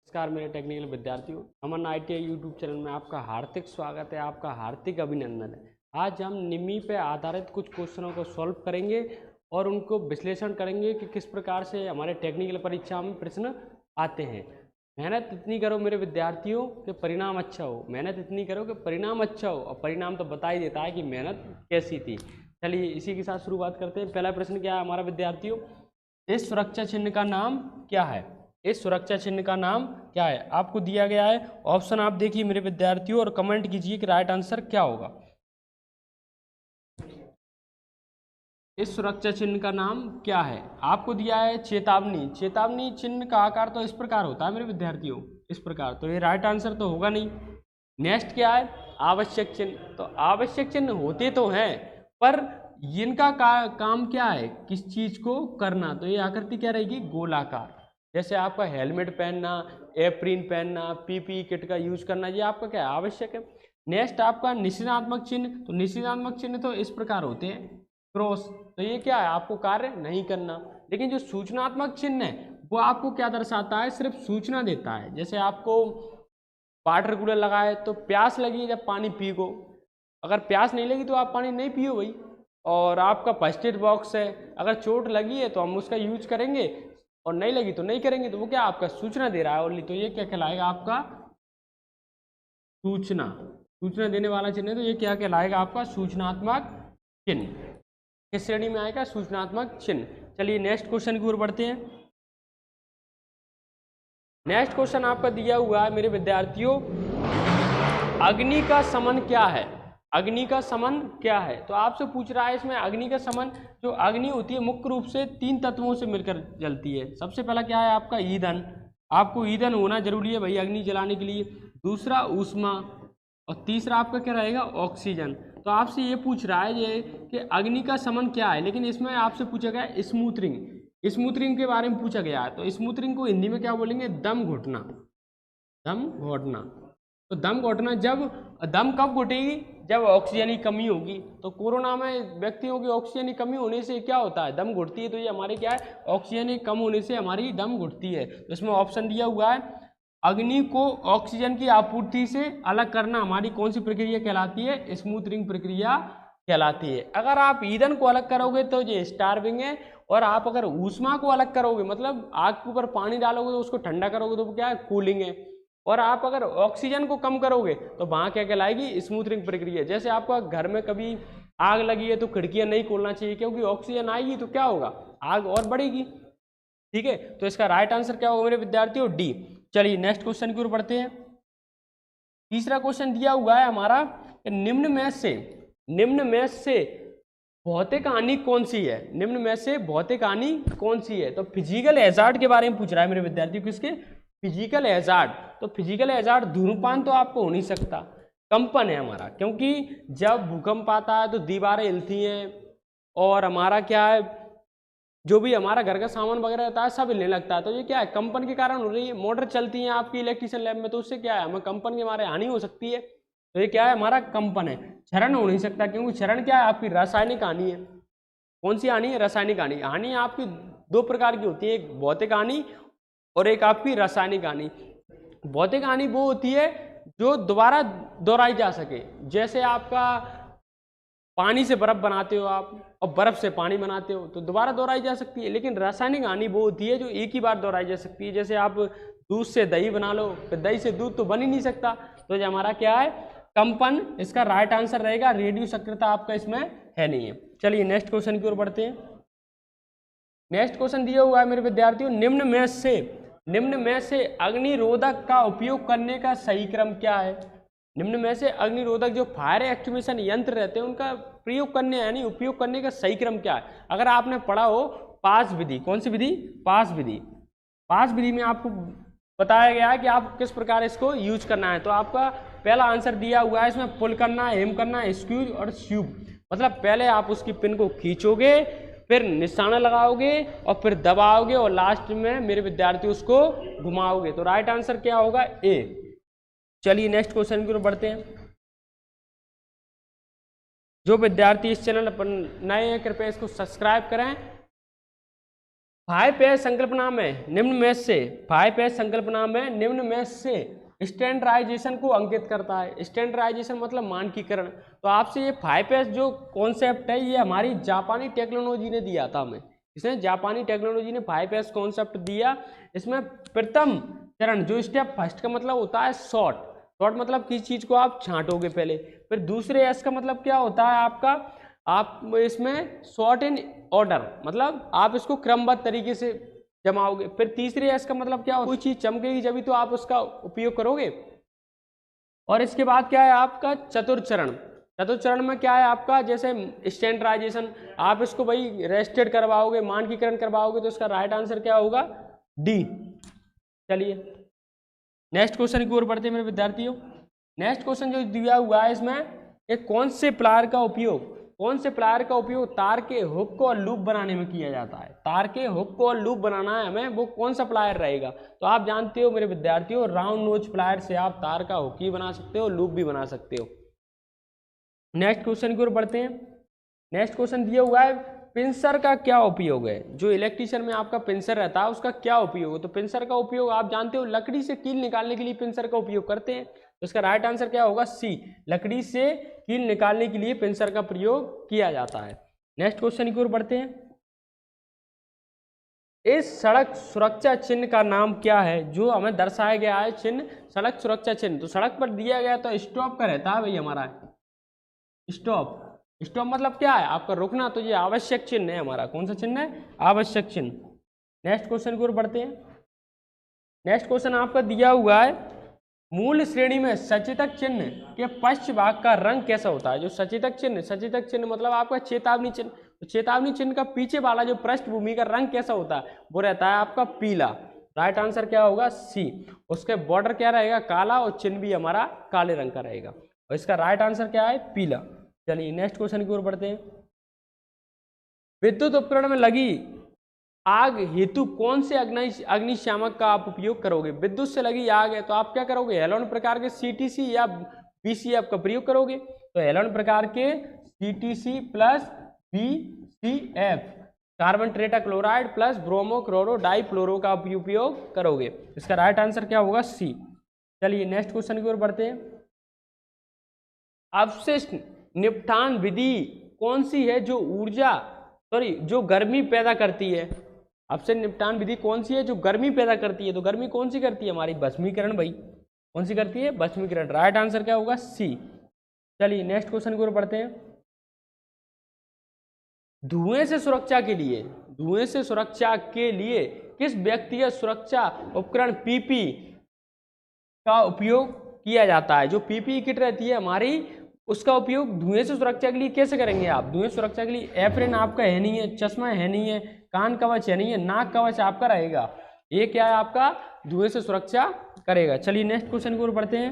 नमस्कार मेरे टेक्निकल विद्यार्थियों, अमन ITI यूट्यूब चैनल में आपका हार्दिक स्वागत है, आपका हार्दिक अभिनंदन है। आज हम निम्मी पे आधारित कुछ क्वेश्चनों को सॉल्व करेंगे और उनको विश्लेषण करेंगे कि किस प्रकार से हमारे टेक्निकल परीक्षा में प्रश्न आते हैं। मेहनत इतनी करो मेरे विद्यार्थियों कि परिणाम अच्छा हो, मेहनत इतनी करो कि परिणाम अच्छा हो, और परिणाम तो बता ही देता है कि मेहनत कैसी थी। चलिए इसी के साथ शुरुआत करते हैं। पहला प्रश्न क्या है हमारा विद्यार्थियों, इस सुरक्षा चिन्ह का नाम क्या है? इस सुरक्षा चिन्ह का नाम क्या है? आपको दिया गया है ऑप्शन, आप देखिए मेरे विद्यार्थियों और कमेंट कीजिए कि राइट आंसर क्या होगा। इस सुरक्षा चिन्ह का नाम क्या है? आपको दिया है चेतावनी। चेतावनी चिन्ह का आकार तो इस प्रकार होता है मेरे विद्यार्थियों, इस प्रकार, तो ये राइट आंसर तो होगा नहीं। नेक्स्ट क्या है? आवश्यक चिन्ह। तो आवश्यक चिन्ह होते तो हैं, पर इनका काम क्या है? किस चीज को करना? तो ये आकृति क्या रहेगी? गोलाकार। जैसे आपका हेलमेट पहनना, एप्रिन पहनना, PPE किट का यूज करना, ये आपका क्या है? आवश्यक है। नेक्स्ट आपका निषेधात्मक चिन्ह। तो निषेधात्मक चिन्ह तो इस प्रकार होते हैं, क्रॉस। तो ये क्या है? आपको कार्य नहीं करना। लेकिन जो सूचनात्मक चिन्ह है वो आपको क्या दर्शाता है? सिर्फ सूचना देता है। जैसे आपको वाटर कूलर लगा है तो प्यास लगी जब पानी पियो, अगर प्यास नहीं लगी तो आप पानी नहीं पियो भाई। और आपका फर्स्ट एड बॉक्स है, अगर चोट लगी है तो हम उसका यूज करेंगे और नहीं लगी तो नहीं करेंगे, तो वो क्या आपका सूचना दे रहा है ओनली। तो ये क्या कहलाएगा? आपका सूचना, सूचना देने वाला चिन्ह है, तो ये क्या कहलाएगा? आपका सूचनात्मक चिन्ह। किस श्रेणी में आएगा? सूचनात्मक चिन्ह। चलिए नेक्स्ट क्वेश्चन की ओर बढ़ते हैं। नेक्स्ट क्वेश्चन आपका दिया हुआ है मेरे विद्यार्थियों, अग्नि का समन क्या है? अग्नि का समन क्या है? तो आपसे पूछ रहा है इसमें अग्नि का समन। जो अग्नि होती है मुख्य रूप से 3 तत्वों से मिलकर जलती है। सबसे पहला क्या है? आपका ईंधन। आपको ईंधन होना जरूरी है भाई अग्नि जलाने के लिए। दूसरा ऊष्मा, और तीसरा आपका क्या रहेगा? ऑक्सीजन। तो आपसे ये पूछ रहा है ये कि अग्नि का समन क्या है, लेकिन इसमें आपसे पूछा गया है स्मूथ रिंग। स्मूथ रिंग के बारे में पूछा गया है। तो स्मूथ रिंग को हिंदी में क्या बोलेंगे? दम घुटना। दम घोटना। तो दम घोटना, जब दम कब घुटेगी? जब ऑक्सीजन की कमी होगी। तो कोरोना में व्यक्तियों की ऑक्सीजन की कमी होने से क्या होता है? दम घुटती है। तो ये हमारे क्या है? ऑक्सीजन की कम होने से हमारी दम घुटती है। तो इसमें ऑप्शन दिया हुआ है, अग्नि को ऑक्सीजन की आपूर्ति से अलग करना हमारी कौन सी प्रक्रिया कहलाती है? स्मूथ रिंग प्रक्रिया कहलाती है। अगर आप ईंधन को अलग करोगे तो ये स्टार्विंग है, और आप अगर ऊष्मा को अलग करोगे, मतलब आग के ऊपर पानी डालोगे तो उसको ठंडा करोगे, तो वो क्या है? कूलिंग है। और आप अगर ऑक्सीजन को कम करोगे तो वहां क्या कहलाएगी? स्मूथ रिंग प्रक्रिया। जैसे आपका घर में कभी आग लगी है तो खिड़कियां नहीं खोलना चाहिए, क्योंकि ऑक्सीजन आएगी तो क्या होगा? आग और बढ़ेगी। ठीक है, तो इसका राइट आंसर क्या होगा मेरे विद्यार्थियों? डी। चलिए नेक्स्ट क्वेश्चन की ओर बढ़ते हैं। तीसरा क्वेश्चन दिया हुआ है हमारा, निम्न में से भौतिक हानि कौन सी है? निम्न में से भौतिक हानि कौन सी है? तो फिजिकल हैजार्ड के बारे में पूछ रहा है मेरे विद्यार्थियों। किसके? Physical hazard. तो फिजिकल हैजार्ड धूम्रपान तो आपको हो नहीं सकता, कंपन है हमारा, क्योंकि जब भूकंप आता है तो दीवारें हिलती हैं, और हमारा क्या है, जो भी हमारा घर का सामान वगैरह रहता है सब हिलने लगता है। तो ये क्या है? कंपन के कारण हो रही है। मोटर चलती है आपकी इलेक्ट्रिशियन लैब में, तो उससे क्या है? हमें कंपन के हमारे हानि हो सकती है। तो ये क्या है? हमारा कंपन है। क्षरण हो नहीं सकता, क्योंकि क्षरण क्या है? आपकी रासायनिक हानि है। कौन सी हानि है? रासायनिक हानि। हानि आपकी 2 प्रकार की होती है, एक भौतिक हानि और एक आपकी रासायनिक हानि। भौतिक हानि वो होती है जो दोबारा दोहराई जा सके। जैसे आपका पानी से बर्फ बनाते हो आप, और बर्फ से पानी बनाते हो, तो दोबारा दोहराई जा सकती है। लेकिन रासायनिक हानि वो होती है जो एक ही बार दोहराई जा सकती है। जैसे आप दूध से दही बना लो, फिर दही से दूध तो बन ही नहीं सकता। तो ये हमारा क्या है? कंपन। इसका राइट आंसर रहेगा। रेडियो सक्रियता आपका इसमें है नहीं है। चलिए नेक्स्ट क्वेश्चन की ओर बढ़ते हैं। नेक्स्ट क्वेश्चन दिया हुआ है मेरे विद्यार्थियों, निम्न में से अग्निरोधक का उपयोग करने का सही क्रम क्या है? निम्न में से अग्निरोधक जो फायर एक्सटिंग्विशन यंत्र रहते हैं उनका प्रयोग करने यानी उपयोग करने का सही क्रम क्या है? अगर आपने पढ़ा हो पास विधि, कौन सी विधि? पास विधि। पास विधि में आपको बताया गया है कि आप किस प्रकार इसको यूज करना है। तो आपका पहला आंसर दिया हुआ है, इसमें पुल करना, हेम करना, स्क्यूज और स्यूब। मतलब पहले आप उसकी पिन को खींचोगे, फिर निशाना लगाओगे, और फिर दबाओगे, और लास्ट में मेरे विद्यार्थी उसको घुमाओगे। तो राइट आंसर क्या होगा? ए। चलिए नेक्स्ट क्वेश्चन की ओर बढ़ते हैं। जो विद्यार्थी इस चैनल पर नए हैं कृपया इसको सब्सक्राइब करें 5 एस संकल्पना में निम्न में से 5 एस संकल्पना में निम्न में से स्टैंडर्डाइजेशन को अंकित करता है। स्टैंडर्डाइजेशन मतलब मानकीकरण। तो आपसे ये 5 एस जो कॉन्सेप्ट है ये हमारी जापानी टेक्नोलॉजी ने दिया था हमें। इसने जापानी टेक्नोलॉजी ने 5 एस कॉन्सेप्ट दिया। इसमें प्रथम चरण जो स्टेप फर्स्ट का मतलब होता है शॉर्ट। शॉर्ट मतलब किसी चीज को आप छांटोगे पहले। फिर दूसरे एस का मतलब क्या होता है आपका, आप इसमें शॉर्ट इन ऑर्डर मतलब आप इसको क्रमबद्ध तरीके से जमाओगे। फिर तीसरे एस का मतलब क्या, कोई चीज चमकेगी जब तो आप उसका उपयोग करोगे। और इसके बाद क्या है आपका चतुर्थ चरण। चतुर्थ चरण में क्या है आपका, जैसे स्टैंडर्डाइजेशन, आप इसको भाई रेस्टेड करवाओगे, मानकीकरण करवाओगे, तो इसका राइट आंसर क्या होगा, डी। चलिए नेक्स्ट क्वेश्चन की ओर बढ़ते हैं मेरे विद्यार्थियों। नेक्स्ट क्वेश्चन जो दिया हुआ है इसमें, एक कौन से प्लायर का उपयोग तार के हुक को और लूप बनाने में किया जाता है। तार के हुक को और लूप बनाना है हमें, वो कौन सा प्लायर रहेगा। तो आप जानते हो मेरे विद्यार्थियों, राउंड नोच प्लायर से आप तार का हुक ही बना सकते हो, लूप भी बना सकते हो। नेक्स्ट क्वेश्चन की ओर बढ़ते हैं। नेक्स्ट क्वेश्चन दिया हुआ है, पिंसर का क्या उपयोग है। जो इलेक्ट्रिशियन में आपका पिंसर रहता है उसका क्या उपयोग है। तो पिंसर का उपयोग आप जानते हो, लकड़ी से कील निकालने के लिए पिंसर का उपयोग करते हैं। तो इसका राइट आंसर क्या होगा, सी। लकड़ी से कील निकालने के लिए पिंसर का प्रयोग किया जाता है। नेक्स्ट क्वेश्चन की ओर बढ़ते हैं। इस सड़क सुरक्षा चिन्ह का नाम क्या है, जो हमें दर्शाया गया है चिन्ह, सड़क सुरक्षा चिन्ह। तो सड़क पर दिया गया तो स्टॉप का रहता है भाई हमारा, स्टॉप। स्टॉप मतलब क्या है आपका रुकना, तो ये आवश्यक चिन्ह है हमारा। कौन सा चिन्ह है, आवश्यक चिन्ह। नेक्स्ट क्वेश्चन की ओर बढ़ते हैं। नेक्स्ट क्वेश्चन आपका दिया हुआ है, मूल श्रेणी में सचेतक चिन्ह के पश्च भाग का रंग कैसा होता है। जो सचेतक चिन्ह मतलब आपका चेतावनी चिन्ह। तो चेतावनी चिन्ह का पीछे वाला जो पृष्ठभूमि का रंग कैसा होता है, वो रहता है आपका पीला। राइट आंसर क्या होगा, सी। उसके बॉर्डर क्या रहेगा, काला, और चिन्ह भी हमारा काले रंग का रहेगा। और इसका राइट आंसर क्या है, पीला। चलिए नेक्स्ट क्वेश्चन की ओर बढ़ते हैं। विद्युत उपकरण में लगी आग हेतु कौन से अग्निशामक का आप उपयोग करोगे। विद्युत से लगी आग है तो आप क्या करोगे, हेलोन प्रकार के CTC या BCF का प्रयोग करोगे। तो हेलोन प्रकार के CTC plus BCF, carbon tetrachloride plus bromo chloro difluoro का उपयोग करोगे। इसका राइट आंसर क्या होगा, सी। चलिए नेक्स्ट क्वेश्चन की ओर बढ़ते हैं। अवशिष्ट निपटान विधि कौन सी है जो गर्मी पैदा करती है। अवशिष्ट निपटान विधि कौन सी है जो गर्मी पैदा करती है। तो गर्मी कौन सी करती है, हमारी भस्मीकरण भाई। कौन सी करती है, भस्मीकरण। राइट आंसर क्या होगा, सी। चलिए नेक्स्ट क्वेश्चन की ओर बढ़ते हैं। धुएं से सुरक्षा के लिए किस व्यक्तिगत सुरक्षा उपकरण PP का उपयोग किया जाता है। जो PPE किट रहती है हमारी, उसका उपयोग धुएं से सुरक्षा के लिए कैसे करेंगे आप। धुएं सुरक्षा के लिए एप्रिन आपका है नहीं है, चश्मा है नहीं है, कान कवच है नहीं है, नाक कवच आपका रहेगा। ये क्या है आपका, धुएं से सुरक्षा करेगा। चलिए नेक्स्ट क्वेश्चन की ओर बढ़ते हैं।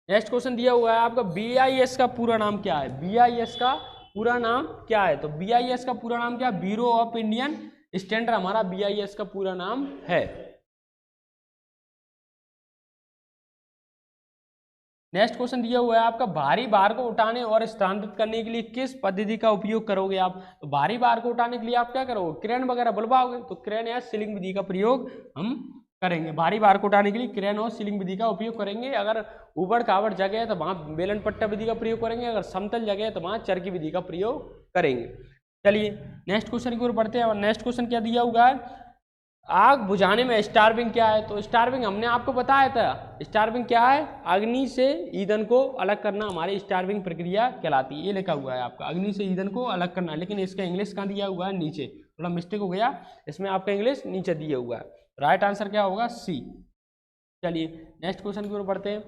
नेक्स्ट क्वेश्चन दिया हुआ है आपका, BIS का पूरा नाम क्या है। BIS का पूरा नाम क्या है। तो BIS का पूरा नाम क्या, ब्यूरो ऑफ इंडियन स्टैंडर्ड हमारा BIS का पूरा नाम है। नेक्स्ट क्वेश्चन दिया हुआ है आपका, भारी भार को उठाने और स्थानांतरित करने के लिए किस पद्धति का उपयोग करोगे आप। तो भारी भार को उठाने के लिए आप क्या करोगे, क्रेन वगैरह बुलवाओगे। तो क्रेन या सीलिंग विधि का प्रयोग हम करेंगे। भारी भार को उठाने के लिए क्रेन और सीलिंग विधि का उपयोग करेंगे। अगर उबड़ खाबड़ जगह है तो वहाँ बेलन पट्टा विधि का प्रयोग करेंगे। अगर समतल जगह है तो वहाँ चरकी विधि का प्रयोग करेंगे। चलिए नेक्स्ट क्वेश्चन की ओर बढ़ते हैं। और नेक्स्ट क्वेश्चन क्या दिया हुआ है, आग बुझाने में स्टार्विंग क्या है। तो स्टार्विंग हमने आपको बताया था, स्टार्विंग क्या है, अग्नि से ईंधन को अलग करना हमारी स्टार्विंग प्रक्रिया कहलाती है। ये लिखा हुआ है आपका, अग्नि से ईंधन को अलग करना। लेकिन इसका इंग्लिश कहाँ दिया हुआ है, नीचे, थोड़ा मिस्टेक हो गया, इसमें आपका इंग्लिश नीचे दिया हुआ है। राइट आंसर क्या होगा, सी। चलिए नेक्स्ट क्वेश्चन की ओर बढ़ते हैं।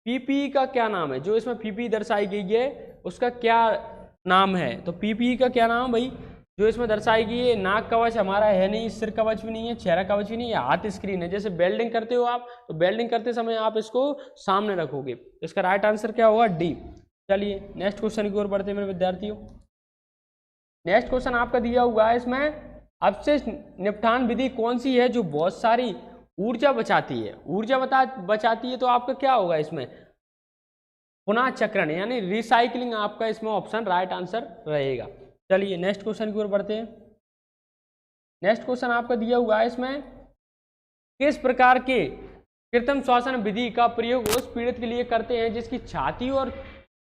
PPE का क्या नाम है। जो इसमें PPE दर्शाई गई है उसका क्या नाम है। तो PPE का क्या नाम भाई, जो इसमें दर्शाई गई है, नाक कवच हमारा है नहीं, सिर कवच भी नहीं है, चेहरा कवच भी नहीं है, हाथ स्क्रीन है। जैसे वेल्डिंग करते हो आप, तो वेल्डिंग करते समय आप इसको सामने रखोगे। तो इसका राइट आंसर क्या होगा, डी। चलिए नेक्स्ट क्वेश्चन की ओर बढ़ते हैं मेरे विद्यार्थियों। नेक्स्ट क्वेश्चन आपका दिया हुआ है, इसमें अवशिष्ट निपटान विधि कौन सी है जो बहुत सारी ऊर्जा बचाती है। ऊर्जा बचाती है तो आपका क्या होगा इसमें, पुनः चक्रण यानी रिसाइकलिंग आपका इसमें ऑप्शन राइट आंसर रहेगा। चलिए नेक्स्ट क्वेश्चन की ओर बढ़ते हैं। नेक्स्ट क्वेश्चन आपका दिया हुआ है इसमें, किस प्रकार के कृत्रिम श्वसन विधि का प्रयोग उस पीड़ित के लिए करते हैं जिसकी छाती और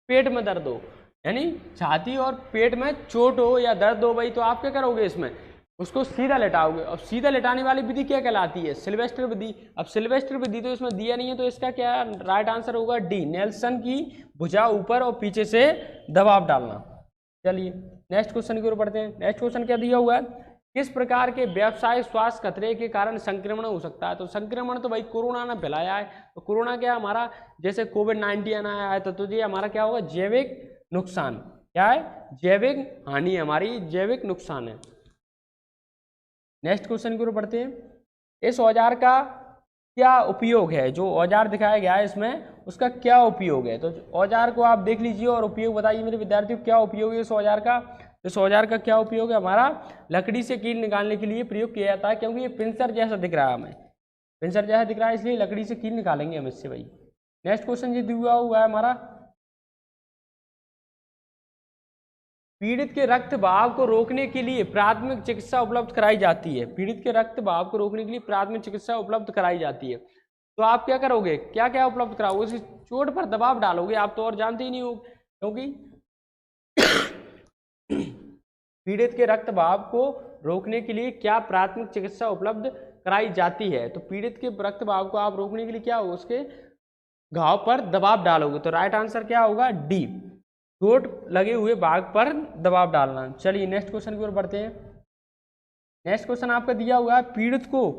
पेट में दर्द हो, यानी छाती और पेट में चोट हो या दर्द हो भाई, तो आप क्या करोगे इसमें उसको सीधा लेटाओगे। अब सीधा लेटाने वाली विधि क्या कहलाती है, सिल्वेस्टर विधि। अब सिल्वेस्टर विधि तो इसमें दिया नहीं है, तो इसका क्या राइट आंसर होगा डी, नेल्सन की भुजा ऊपर और पीछे से दबाव डालना। चलिए नेक्स्ट क्वेश्चन की ओर बढ़ते हैं। नेक्स्ट क्वेश्चन क्या दिया हुआ है, किस प्रकार के व्यावसायिक स्वास्थ्य खतरे के कारण संक्रमण हो सकता है। तो संक्रमण तो भाई कोरोना ने फैलाया है, तो कोरोना क्या हमारा जैसे कोविड-19 आया है तो ये हमारा क्या होगा जैविक नुकसान, क्या है जैविक हानि, हमारी जैविक नुकसान है। नेक्स्ट क्वेश्चन की ओर बढ़ते हैं। इस औजार का क्या उपयोग है, जो औजार दिखाया गया है इसमें उसका क्या उपयोग है। तो औजार को आप देख लीजिए और उपयोग बताइए मेरे विद्यार्थियों, क्या उपयोग है इस औजार का। इस औजार का क्या उपयोग है, हमारा लकड़ी से कील निकालने के लिए प्रयोग किया जाता है, क्योंकि ये पिंसर जैसा दिख रहा है, हमें पिंसर जैसा दिख रहा है इसलिए लकड़ी से कील निकालेंगे हम इससे भाई। नेक्स्ट क्वेश्चन ये दिया हुआ है हमारा, पीड़ित के रक्त बहाव को रोकने के लिए प्राथमिक चिकित्सा उपलब्ध कराई जाती है। पीड़ित के रक्त बहाव को रोकने के लिए प्राथमिक चिकित्सा उपलब्ध कराई जाती है, तो आप क्या करोगे, क्या क्या उपलब्ध कराओगे, उसी चोट पर दबाव डालोगे, आप तो और जानते ही नहीं हो, क्योंकि पीड़ित के रक्त बहाव को रोकने के लिए क्या प्राथमिक चिकित्सा उपलब्ध कराई जाती है। तो पीड़ित के रक्त बहाव को आप रोकने के लिए क्या होगा, उसके घाव पर दबाव डालोगे, तो राइट आंसर क्या होगा डी, चोट लगे हुए भाग पर दबाव डालना। चलिए नेक्स्ट क्वेश्चन की ओर बढ़ते हैं। नेक्स्ट क्वेश्चन आपका दिया हुआ है, पीड़ित को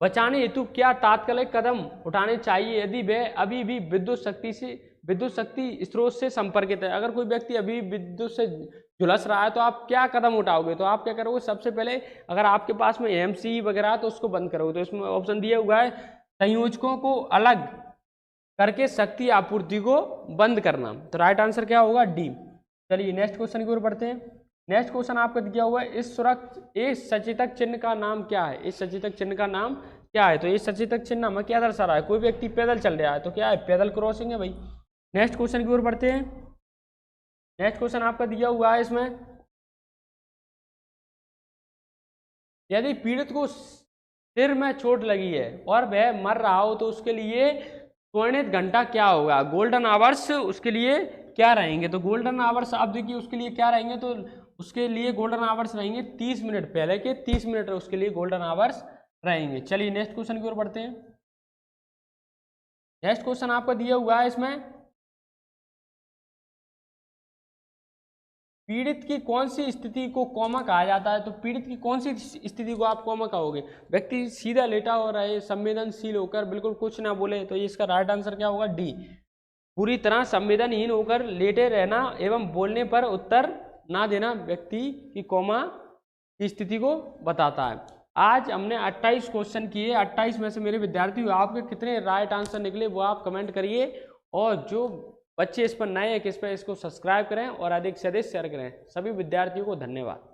बचाने हेतु क्या तात्कालिक कदम उठाने चाहिए यदि वह अभी भी विद्युत शक्ति स्रोत से संपर्कित है। अगर कोई व्यक्ति अभी विद्युत से झुलस रहा है तो आप क्या कदम उठाओगे, तो आप क्या करोगे, सबसे पहले अगर आपके पास में एमसी वगैरह तो उसको बंद करोगे। तो इसमें ऑप्शन दिया हुआ है संयोजकों को अलग करके शक्ति आपूर्ति को बंद करना, तो राइट आंसर क्या होगा डी। चलिए नेक्स्ट क्वेश्चन की ओर बढ़ते हैं। नेक्स्ट क्वेश्चन आपका दिया हुआ है, इस सचेतक चिन्ह का नाम क्या है। इस सचेतक चिन्ह का नाम क्या है, तो इस सचेतक चिन्ह में क्या दर्शा रहा है, कोई व्यक्ति पैदल चल रहा है तो क्या है पैदल क्रॉसिंग है भाई। नेक्स्ट क्वेश्चन की ओर बढ़ते हैं। नेक्स्ट क्वेश्चन आपका दिया हुआ है इसमें, यदि पीड़ित को सिर में चोट लगी है और वह मर रहा हो तो उसके लिए स्वर्णित घंटा क्या होगा, गोल्डन आवर्स उसके लिए क्या रहेंगे। तो गोल्डन आवर्स आप देखिए उसके लिए क्या रहेंगे, तो उसके लिए गोल्डन आवर्स रहेंगे 30 मिनट, पहले के 30 मिनट उसके लिए गोल्डन आवर्स रहेंगे। चलिए नेक्स्ट क्वेश्चन की ओर बढ़ते हैं। नेक्स्ट क्वेश्चन आपका दिया हुआ है इसमें, पीड़ित की कौन सी स्थिति को कोमा कहा जाता है। तो पीड़ित की कौन सी स्थिति को आप कोमा कहोगे, व्यक्ति सीधा लेटा हो रहा है, संवेदनशील होकर बिल्कुल कुछ ना बोले, तो इसका राइट आंसर क्या होगा डी, पूरी तरह संवेदनहीन होकर लेटे रहना एवं बोलने पर उत्तर ना देना व्यक्ति की कोमा की स्थिति को बताता है। आज हमने 28 क्वेश्चन किए, 28 में से मेरे विद्यार्थी आपके कितने राइट आंसर निकले वो आप कमेंट करिए, और जो बच्चे इस पर नए हैं किस पर इसको सब्सक्राइब करें और अधिक से अधिक शेयर करें। सभी विद्यार्थियों को धन्यवाद।